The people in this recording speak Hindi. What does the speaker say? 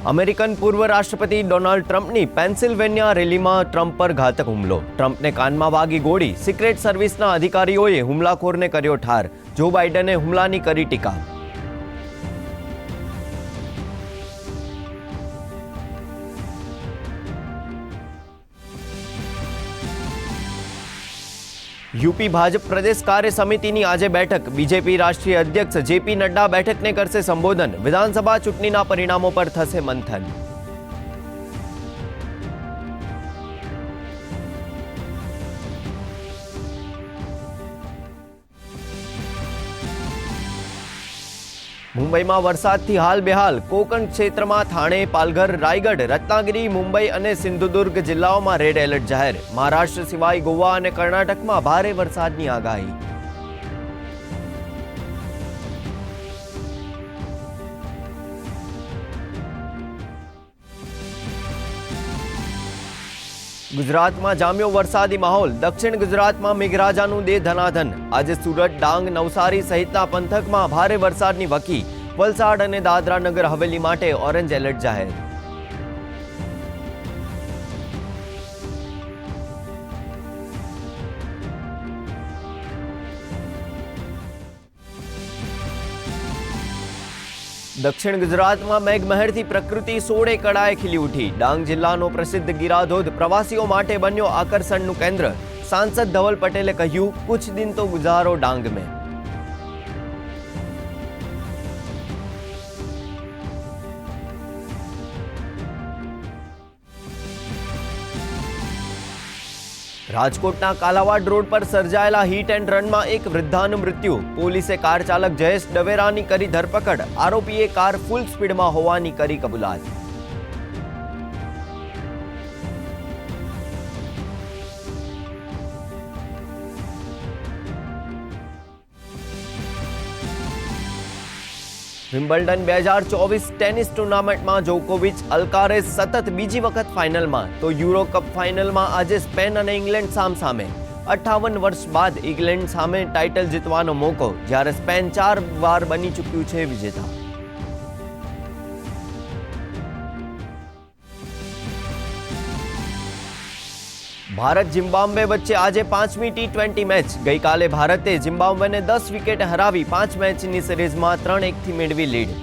અમેરિકન પૂર્વ રાષ્ટ્રપતિ ડોનાલ્ડ ટ્રમ્પની પેન્સિલ્વેનિયા રેલીમાં ટ્રમ્પ પર ઘાતક હુમલો. ટ્રમ્પને કાનમાં વાગી ગોળી. સિક્રેટ સર્વિસના અધિકારીઓએ હુમલાખોરને કર્યો ઠાર. જો બાઇડને હુમલાની કરી ટીકા. यूपी भाजप प्रदेश कार्य समिति आज बैठक. बीजेपी राष्ट्रीय अध्यक्ष जेपी नड्डा बैठक ने करશે संबोधन. विधानसभा चूंटणीना परिणामों पर थશે मंथन. मुंबई में वरसादथी हाल बेहाल. कोकण क्षेत्र में थाणे, पालघर, रायगढ़, रत्नागिरी, मुंबई और सिंधुदुर्ग जिल्लाओं में रेड एलर्ट जाहिर. महाराष्ट्र सिवाय गोवा और कर्नाटक में भारे वरसादनी आगाही. गुजरात में जाम्यो वरसादी माहौल. दक्षिण गुजरात में मेघराजानुं दे धनाधन. आज सूरत, डांग, नवसारी सहितना पंथक में भारे वरसादनी वकी. वलसाड और दादरा नगर हवेली माटे ऑरेंज एलर्ट जाहिर. दक्षिण गुजरात में मेघमहेर थी प्रकृति सोड़े कड़ाए खिली उठी. डांग जिल्लानो प्रसिद्ध गिराधोध प्रवासीओ माटे बन्यो आकर्षणनुं केन्द्र. सांसद धवल पटेले कह्युं, कुछ दिन तो गुजारो डांग में. राजकोटना कालावाड रोड पर सर्जायेला हिट एंड रन में एक वृद्धानुं मृत्यु. पोलीसे कार चालक जयेश डवेरानी करी धरपकड़. आरोपीए कार फूल स्पीड में होवानी करी कबूलात. विम्बल्डन 2024 टेनिस टूर्नामेंट में जोकोविच अल्कारेज सतत बीजी वखत फाइनल में. तो यूरो कप फाइनल में आज स्पेन और इंग्लैंड सामसामे. 58 वर्ष बाद इंग्लैंड सामे टाइटल जीतवानो मौको, ज्यारे स्पेन 4 वार बनी चूक्यु छे विजेता. भारत जिम्बाब्वे वच्चे आज 5મી T20 मैच. गई काले भारते जिम्बाब्वे ने 10 विकेट हरावी 5 मैचनी सीरीज में 3-1 थी मेळवी लीड.